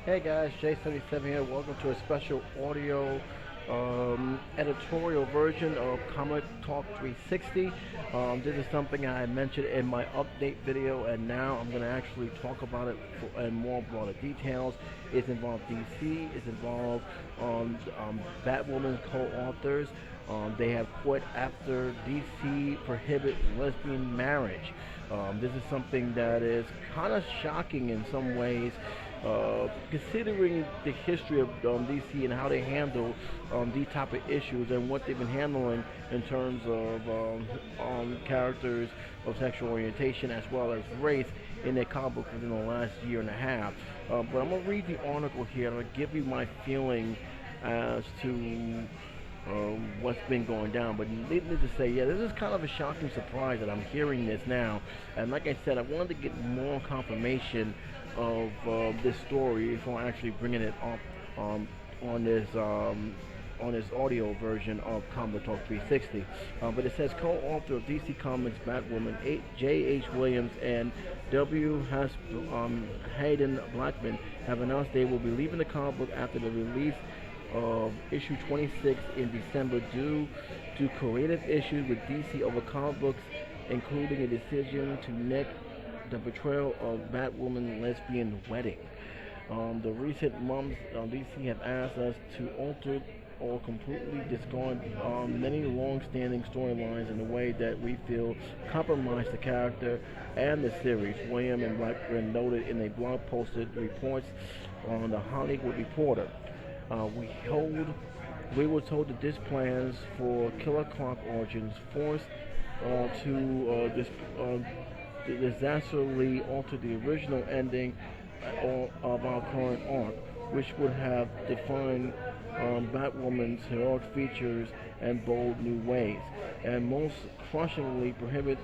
Hey guys, J77 here. Welcome to a special audio editorial version of Comic Talk 360. This is something I mentioned in my update video, and now I'm going to actually talk about it in more broader details. It's involved DC, it's involved Batwoman co-authors. They have quit after DC prohibit lesbian marriage. This is something that is kind of shocking in some ways, considering the history of DC and how they handle these type of issues and what they've been handling in terms of characters of sexual orientation as well as race in their comic book within the last year and a half. But I'm going to read the article here and I'll give you my feeling as to what's been going down. But needless to say, yeah, this is kind of a shocking surprise that I'm hearing this now. And like I said, I wanted to get more confirmation of this story before actually bringing it up on this audio version of Comic Talk 360. But it says co-author of DC Comics Batwoman J.H. Williams and W. Haden Blackman have announced they will be leaving the comic book after the release of issue 26 in December due to creative issues with DC over comic books, including a decision to neck the portrayal of Batwoman lesbian wedding. The recent months, DC have asked us to alter or completely discard many long-standing storylines in a way that we feel compromise the character and the series. William and Blackburn noted in a blog posted reports on the Hollywood Reporter. We were told that this plans for Killer Croc origins forced to disastrously alter the original ending of our current arc, which would have defined Batwoman's heroic features and bold new ways, and most crushingly prohibit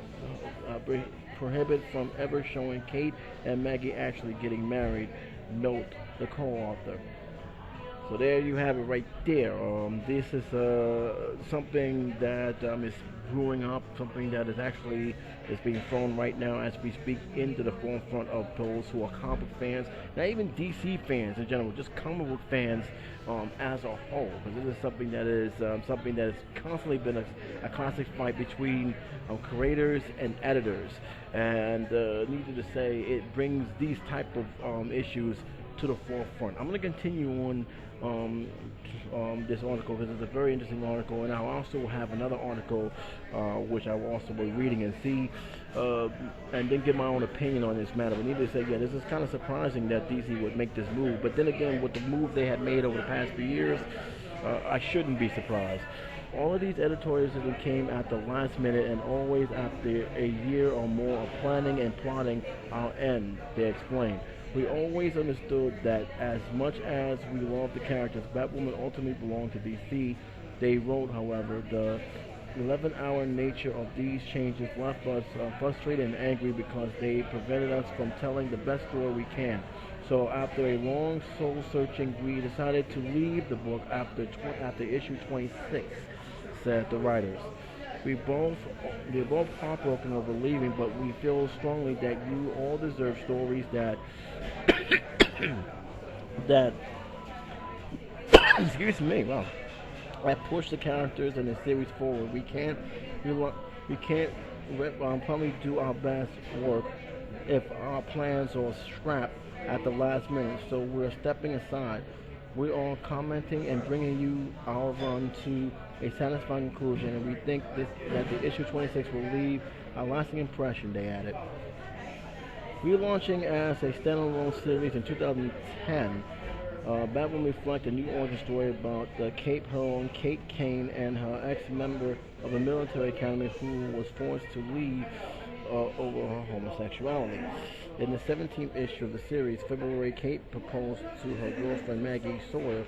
from ever showing Kate and Maggie actually getting married. Note the co-author. So there you have it right there. This is something that is brewing up, something that is being thrown right now as we speak into the forefront of those who are comic book fans, not even DC fans in general, just comic book fans as a whole. Because this is something that has constantly been a constant fight between creators and editors, and needless to say, it brings these type of issues to the forefront. I'm going to continue on this article because it's a very interesting article, and I'll also have another article which I will also be reading and see, and then give my own opinion on this matter. But needless to say, yeah, this is kind of surprising that DC would make this move. But then again, with the move they had made over the past few years, I shouldn't be surprised. All of these editorials came at the last minute and always after a year or more of planning and plotting our end, they explained. We always understood that as much as we loved the characters, Batwoman ultimately belonged to DC. They wrote, however, the 11-hour nature of these changes left us frustrated and angry because they prevented us from telling the best story we can. So after a long soul-searching, we decided to leave the book after issue 26, said the writers. We're both heartbroken over leaving, but we feel strongly that you all deserve stories that that excuse me, wow, that push the characters and the series forward. We can't probably do our best work if our plans are scrapped at the last minute. So we're stepping aside. We are commenting and bringing you our run to a satisfying conclusion, and we think that the issue 26 will leave a lasting impression, they added. Relaunching as a standalone series in 2010, Batwoman reflects a new origin story about the Cape heroine Kate Kane and her ex-member of the military academy who was forced to leave over her homosexuality. In the 17th issue of the series, February, Kate proposed to her girlfriend Maggie Sawyer.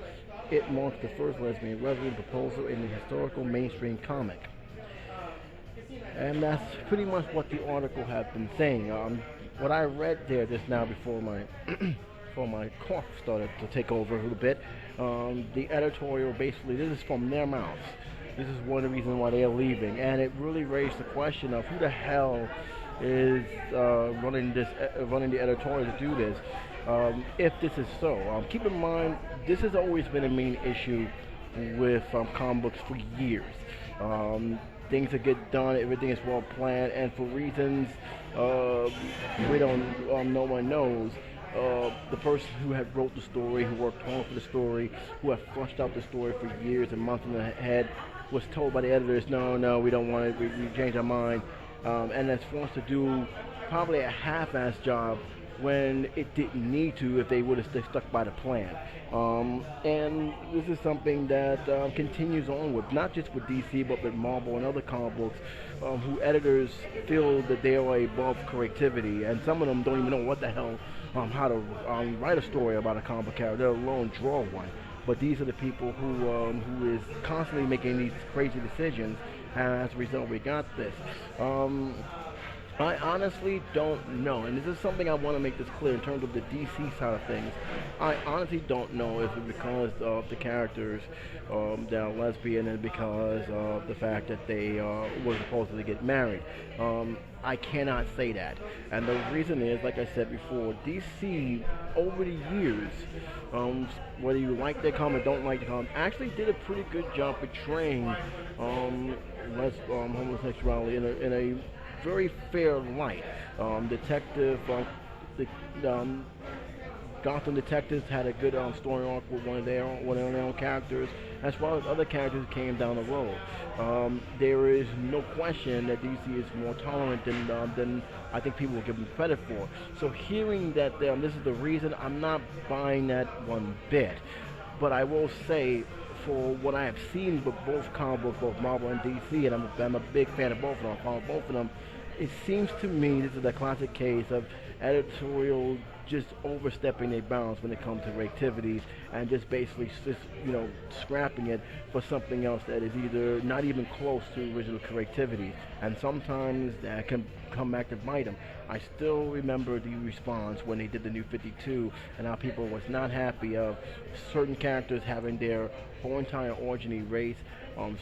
It marks the first lesbian proposal in the historical mainstream comic. And that's pretty much what the article had been saying. What I read there just now before my before my cough started to take over a little bit, the editorial basically, this is from their mouths. This is one of the reasons why they are leaving, and it really raised the question of who the hell is running the editorial to do this. if this is so. Keep in mind, this has always been a main issue with comic books for years. Um, Things that get done, everything is well planned, and for reasons uh, we don't, no one knows. The person who had wrote the story, who worked hard for the story, who had flushed out the story for years and months in ahead, was told by the editors, no, no, we don't want it, we changed our mind, and that's forced to do probably a half-ass job when it didn't need to if they would have stuck by the plan. And this is something that continues on with, not just with DC, but with Marvel and other comic books, who editors feel that they are above creativity, and some of them don't even know what the hell, how to write a story about a comic book character, let alone draw one. But these are the people who is constantly making these crazy decisions, and as a result, we got this. I honestly don't know, and this is something I want to make this clear in terms of the DC side of things. I honestly don't know if it's because of the characters that are lesbian and because of the fact that they were supposedly get married. I cannot say that, and the reason is, like I said before, DC over the years, whether you like their comic, don't like the comic, actually did a pretty good job portraying homosexuality in a very fair light. Detective, the Gotham Detectives had a good story arc with one of their own characters, as well as other characters who came down the road. There is no question that DC is more tolerant than I think people will give them credit for. So hearing that this is the reason, I'm not buying that one bit. But I will say, for what I have seen with both comic books, both Marvel and DC, and I'm a big fan of both of them, I follow both of them, it seems to me this is a classic case of editorial just overstepping their bounds when it comes to creativity and just basically scrapping it for something else that is either not even close to original creativity, and sometimes that can come back to bite them. I still remember the response when they did the New 52 and how people was not happy of certain characters having their whole entire origin erased,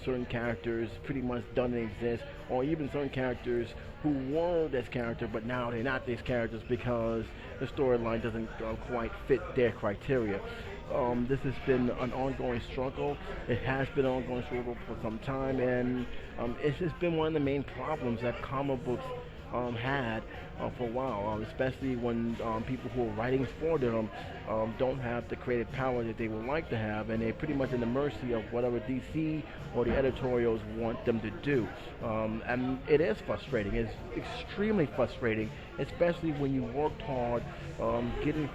certain characters pretty much don't exist, or even certain characters who were this character but now they're not these characters because the storyline doesn't quite fit their criteria. This has been an ongoing struggle. It has been an ongoing struggle for some time, and it's just been one of the main problems that comic books had for a while, especially when people who are writing for them don't have the creative power that they would like to have, and they're pretty much in the mercy of whatever DC or the editorials want them to do. And it is frustrating. It's extremely frustrating, especially when you worked hard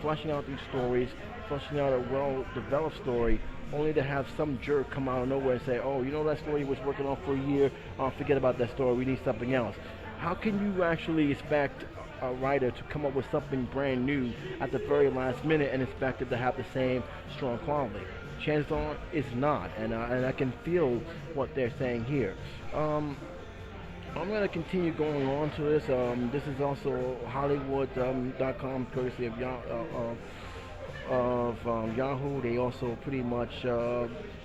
fleshing out these stories, fleshing out a well-developed story, only to have some jerk come out of nowhere and say, oh, you know that story you was working on for a year, forget about that story, we need something else. How can you actually expect a writer to come up with something brand new at the very last minute and expect it to have the same strong quality? Chances are it's not, and I can feel what they're saying here. I'm going to continue going on to this. This is also Hollywood.com, courtesy of Yahoo. They also pretty much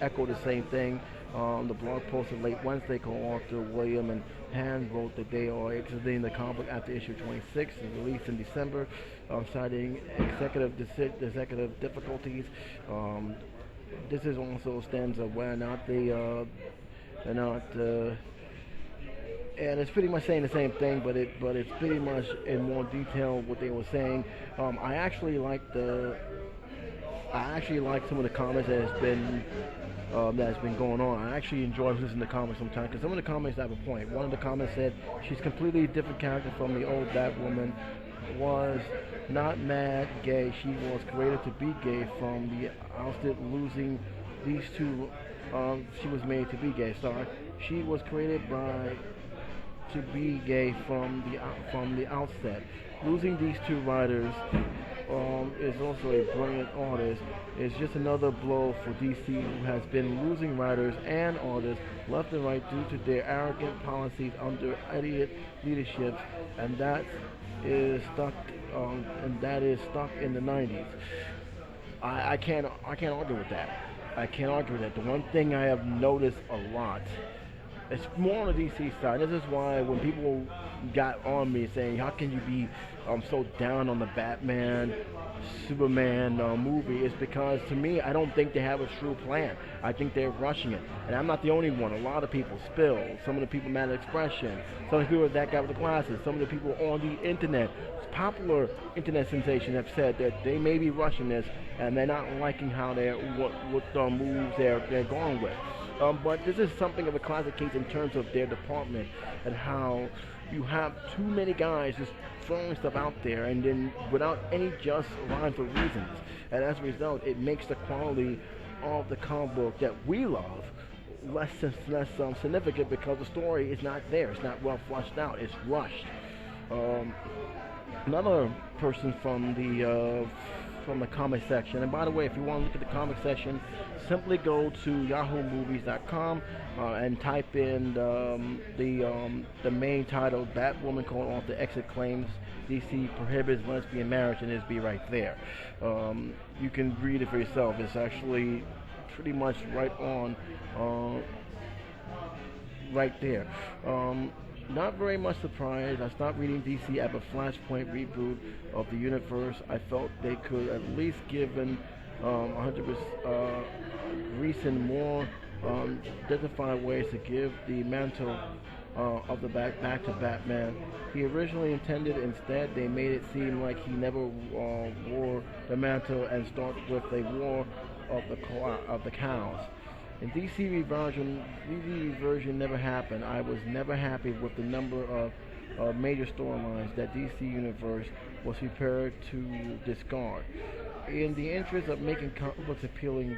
echo the same thing. The blog posted late Wednesday, co-author William and Han wrote that they are exiting the comic book after issue 26 is released in December, citing executive difficulties. This is also stems of whether or not they are not. And it's pretty much saying the same thing, but it's pretty much in more detail what they were saying. I actually like some of the comments that's been going on. I actually enjoy listening to comments sometimes because some of the comments have a point. One of the comments said she's completely different character from the old Batwoman. Was not mad gay. She was created to be gay from the outset. Losing these two, she was made to be gay. Sorry, she was created to be gay from the outset. Losing these two writers is also a brilliant artist. It's just another blow for DC, who has been losing writers and artists left and right due to their arrogant policies under idiot leadership, and that is stuck in the 90s. I can't argue with that. I can't argue with that. The one thing I have noticed a lot It's more on the DC side. This is why when people got on me saying, "How can you be so down on the Batman, Superman movie?" Is because to me, I don't think they have a true plan. I think they're rushing it, and I'm not the only one. A lot of people spill. Some of the people mad at Expression. Some of the people that guy with the glasses. Some of the people on the internet, popular internet sensation, have said that they may be rushing this and they're not liking how they're what moves they're going with. But this is something of a classic case in terms of their department and how you have too many guys just throwing stuff out there and then without any just rhymes or reasons. And as a result, it makes the quality of the comic book that we love less significant because the story is not there. It's not well fleshed out. It's rushed. Another person from the comic section. And by the way, if you want to look at the comic section, simply go to yahoomovies.com and type in the main title, Batwoman, author exit claims DC prohibits lesbian marriage, and it'll be right there. You can read it for yourself. It's actually pretty much right on, right there. Not very much surprised. I stopped reading DC at the Flashpoint reboot of the universe. I felt they could at least given 100% recent more dignified ways to give the mantle of the back to Batman. He originally intended. Instead, they made it seem like he never wore the mantle and started with a war of the cows. In DC version never happened. I was never happy with the number of major storylines that DC Universe was prepared to discard. In the interest of making comic books appealing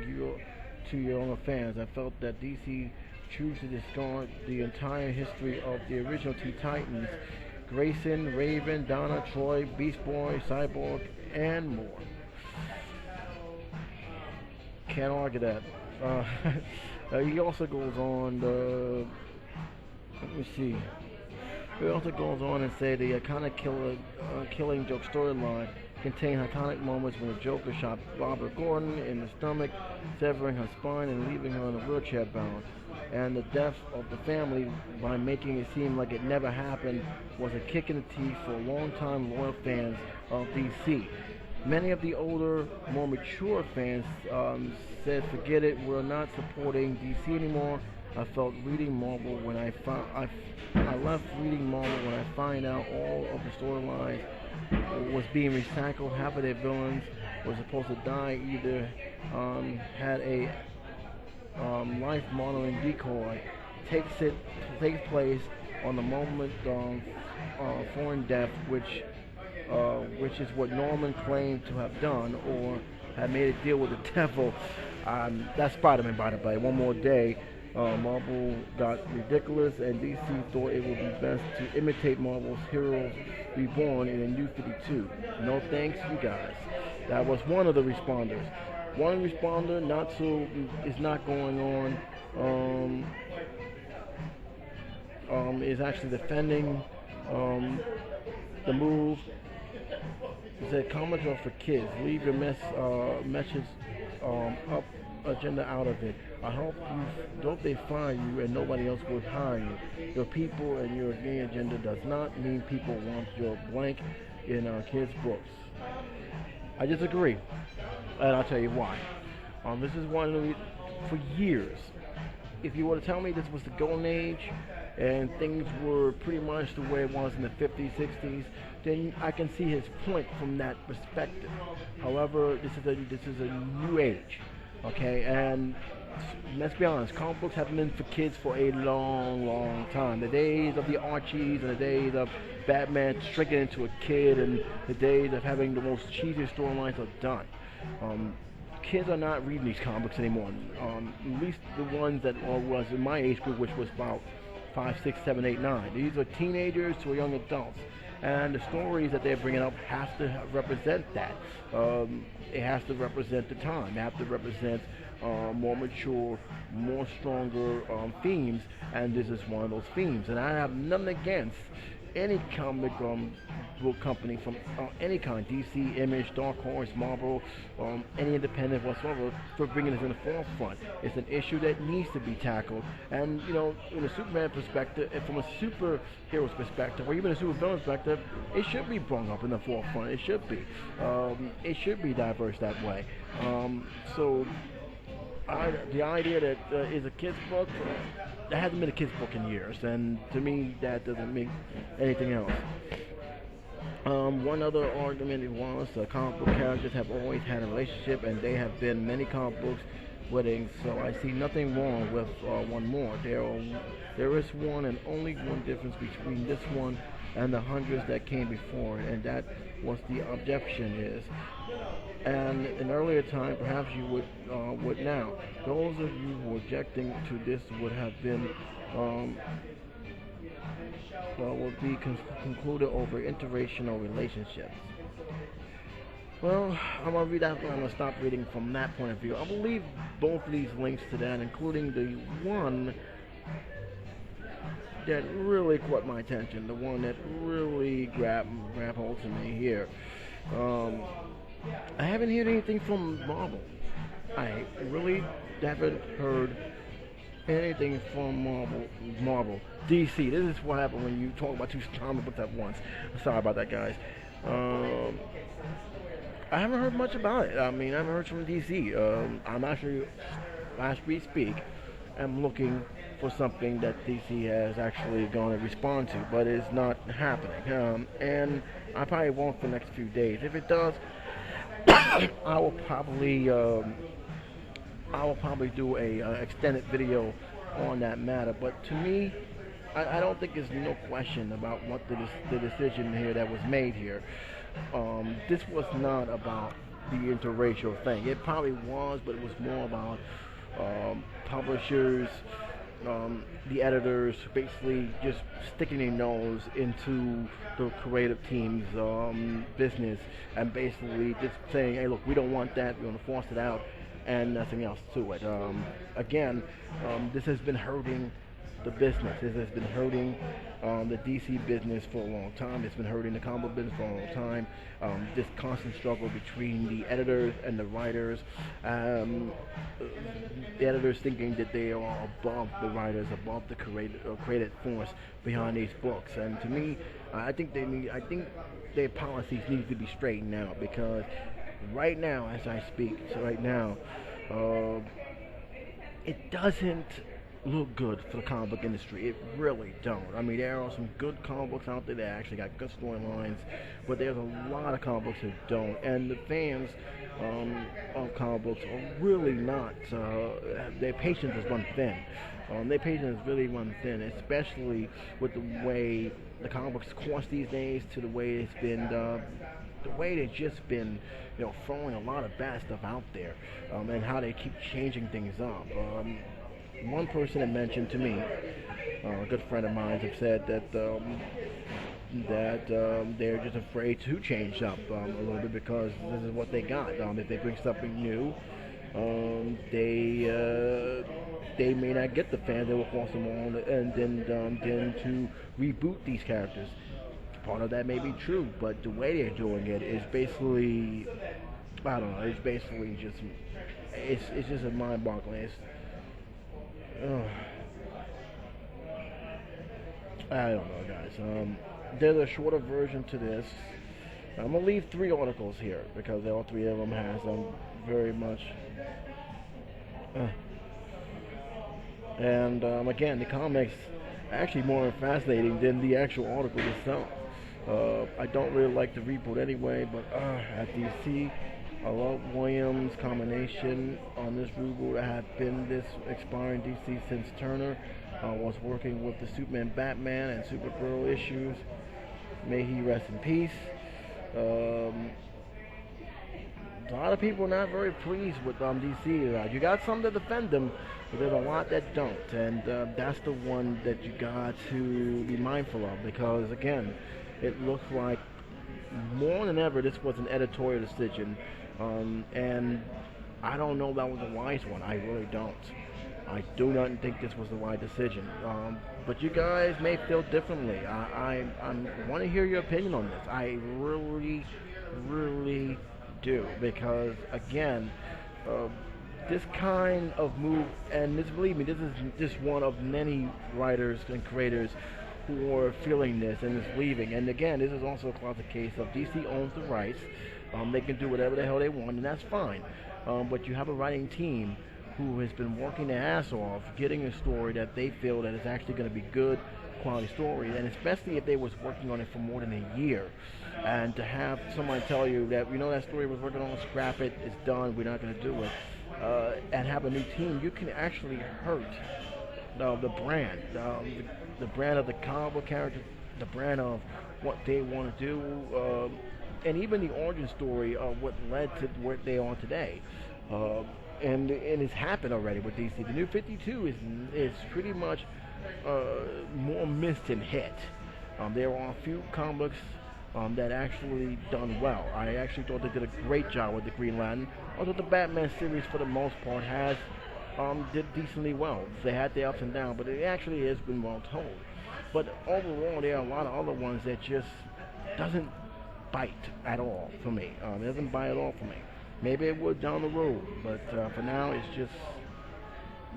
to your own fans, I felt that DC chose to discard the entire history of the original Teen Titans, Grayson, Raven, Donna, Troy, Beast Boy, Cyborg, and more. Can't argue that. He also goes on, let me see. He also goes on and say the iconic killing joke storyline contained iconic moments when the Joker shot Barbara Gordon in the stomach, severing her spine and leaving her in a wheelchair bound. And the death of the family, by making it seem like it never happened, was a kick in the teeth for long-time loyal fans of DC. Many of the older, more mature fans said, "Forget it, we're not supporting DC anymore." I felt reading Marvel when I left reading Marvel when I find out all of the storylines was being recycled. Half of their villains were supposed to die, either had a life-monitoring decoy takes place on the moment foreign death, which is what Norman claimed to have done, or had made a deal with the devil. That's Spider-Man, by the way. One more day. Marvel got ridiculous, and DC thought it would be best to imitate Marvel's Heroes Reborn in a New 52. No thanks, you guys. That was one of the responders. One responder is not going on. Is actually defending the move. He said, "Comments are for kids. Leave your message up agenda out of it. I hope they fire you and nobody else will hire you. Your people and your gay agenda does not mean people want your blank in our kids' books." I disagree, and I'll tell you why. This is one of the, for years, if you were to tell me this was the golden age and things were pretty much the way it was in the 50s, 60s, then I can see his point from that perspective. However, this is a new age, okay? And let's be honest, comic books haven't been for kids for a long, long time. The days of the Archies and the days of Batman shrinking into a kid and the days of having the most cheesy storylines are done. Kids are not reading these comic books anymore. At least the ones that was in my age group, which was about 5, 6, 7, 8, 9. These are teenagers to young adults. And the stories that they're bringing up have to represent that. It has to represent the time. It has to represent more mature, more stronger themes. And this is one of those themes. And I have nothing against any comic book company from any kind, DC, Image, Dark Horse, Marvel, any independent whatsoever, for bringing this in the forefront. It's an issue that needs to be tackled, and in a Superman perspective, and from a superhero's perspective, or even a supervillain perspective, it should be brought up in the forefront. It should be. It should be diverse that way. So the idea that is a kid's book, that hasn't been a kid's book in years, and to me that doesn't mean anything else. One other argument was comic book characters have always had a relationship, and they have been many comic books weddings, so I see nothing wrong with one more. There is one and only one difference between this one and the hundreds that came before, and that was the objection is. And in earlier time, perhaps you would now. Those of you who are objecting to this would have been will be concluded over interracial relationships. Well, I'm gonna read that. I'm gonna stop reading from that point of view. I will leave both of these links to that, including the one that really caught my attention, the one that really grabbed hold to me here. I haven't heard anything from Marvel. I really haven't heard anything from Marvel. DC. This is what happened when you talk about two comic books at once. Sorry about that, guys. I haven't heard much about it. I mean, I haven't heard from DC. I'm actually, as we speak, I'm looking for something that DC has actually going to respond to, but it's not happening. And I probably won't for the next few days. If it does, I will probably do a extended video on that matter. But to me, I don't think there's no question about what the decision here that was made here. This was not about the interracial thing. It probably was, but it was more about publishers, the editors, basically just sticking their nose into the creative team's business, and basically just saying, hey, look, we don't want that, we're going to force it out, and nothing else to it. Again, this has been hurting the business. This has been hurting the DC business for a long time. It's been hurting the comic book business for a long time. This constant struggle between the editors and the writers. The editors thinking that they are above the writers, above the creative force behind these books. And to me, I think their policies need to be straightened out, because right now, as I speak, it doesn't look good for the comic book industry. It really don't. I mean, there are some good comic books out there that actually got good storylines, but there's a lot of comic books that don't. And the fans of comic books are really not. Their patience is run thin. Their patience is really run thin, especially with the way the comic books cost these days, to the way it's been. The way they've just been, throwing a lot of bad stuff out there, and how they keep changing things up. One person had mentioned to me, a good friend of mine, have said that they're just afraid to change up a little bit, because this is what they got. If they bring something new, they may not get the fans that will force them on, and then to reboot these characters. Part of that may be true, but the way they're doing it is basically, I don't know. It's basically just, it's just a mind-boggling. I don't know, guys. There's a shorter version to this. I'm gonna leave 3 articles here, because all 3 of them has very much. And again, the comics are actually more fascinating than the actual article itself. I don't really like the reboot anyway, but at DC, I love Williams' combination on this reboot. I have been this expiring DC since Turner was working with the Superman, Batman, and Supergirl issues. May he rest in peace. A lot of people are not very pleased with DC. You got some that defend them, but there's a lot that don't, and that's the one that you got to be mindful of, because again, it looks like more than ever this was an editorial decision, and I don't know if that was a wise one. I really don't. I do not think this was the right decision. But you guys may feel differently. I want to hear your opinion on this. I really, really do. Because, again, uh, this kind of move, and this, believe me, this is just one of many writers and creators who are feeling this and is leaving. And again, this is also a classic case of DC owns the rights. They can do whatever the hell they want, and that's fine. But you have a writing team who has been working their ass off, getting a story that they feel that is actually going to be good, quality story, and especially if they was working on it for more than a year. And to have someone tell you that, that story was working on, scrap it, it's done, we're not going to do it, and have a new team, you can actually hurt the brand, the brand of the comic book characters, the brand of what they want to do, and even the origin story of what led to what they are today. And it's happened already with DC. The New 52 is pretty much more missed than hit. There are a few comics that actually done well. I actually thought they did a great job with the Green Lantern. Although the Batman series, for the most part, has did decently well. They had their ups and downs, but it actually has been well told. But overall, there are a lot of other ones that just doesn't bite at all for me. It doesn't bite at all for me. Maybe it would down the road, but for now, it's just,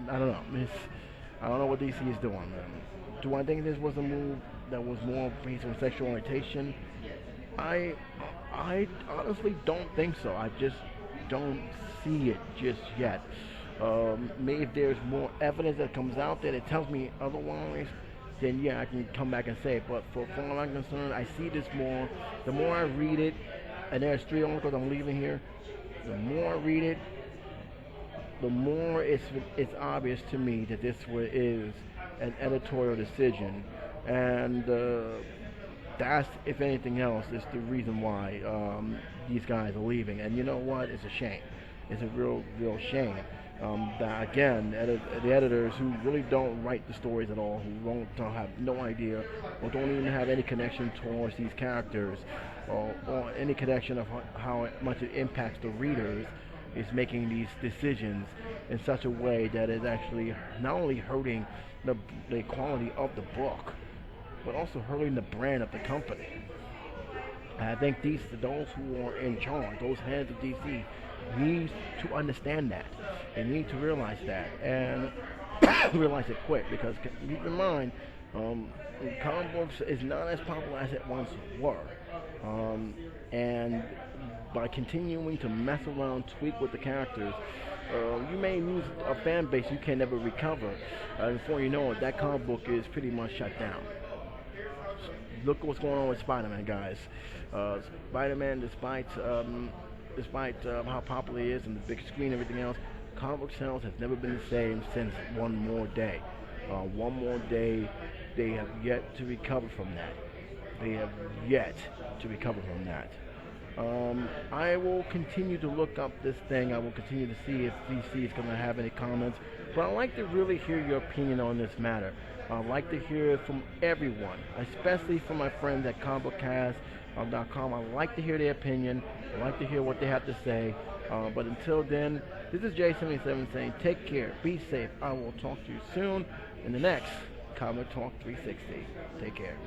I don't know. I don't know what DC is doing. Do I think this was a move that was more based on sexual orientation? I honestly don't think so. I just don't see it just yet. Maybe if there's more evidence that comes out there that tells me otherwise, then yeah, I can come back and say it. But for far as I'm concerned, I see this more. The more I read it, and there's 3 articles I'm leaving here. The more I read it, the more it's obvious to me that this is an editorial decision, and that's, if anything else, is the reason why these guys are leaving. And you know what? It's a shame. It's a real shame. That again, the editors who really don't write the stories at all, who don't have no idea, or don't even have any connection towards these characters, or any connection of how much it impacts the readers, is making these decisions in such a way that is actually not only hurting the quality of the book, but also hurting the brand of the company. And I think those who are in charge, those heads of DC, need to understand that. They need to realize that, and realize it quick, because keep in mind, comic books is not as popular as it once were. And by continuing to mess around, tweak with the characters, you may lose a fan base you can never recover. Before you know it, that comic book is pretty much shut down. Look what's going on with Spider-Man, guys. Spider-Man, despite how popular he is and the big screen and everything else, comic book sales has never been the same since One More Day. One More Day, they have yet to recover from that. They have yet to recover from that. I will continue to look up this thing. I will continue to see if DC is going to have any comments. But I'd like to really hear your opinion on this matter. I'd like to hear it from everyone, especially from my friends at comicbookcast.com. I'd like to hear their opinion. I'd like to hear what they have to say. But until then, this is J77 saying take care, be safe. I will talk to you soon in the next Comic Talk 360. Take care.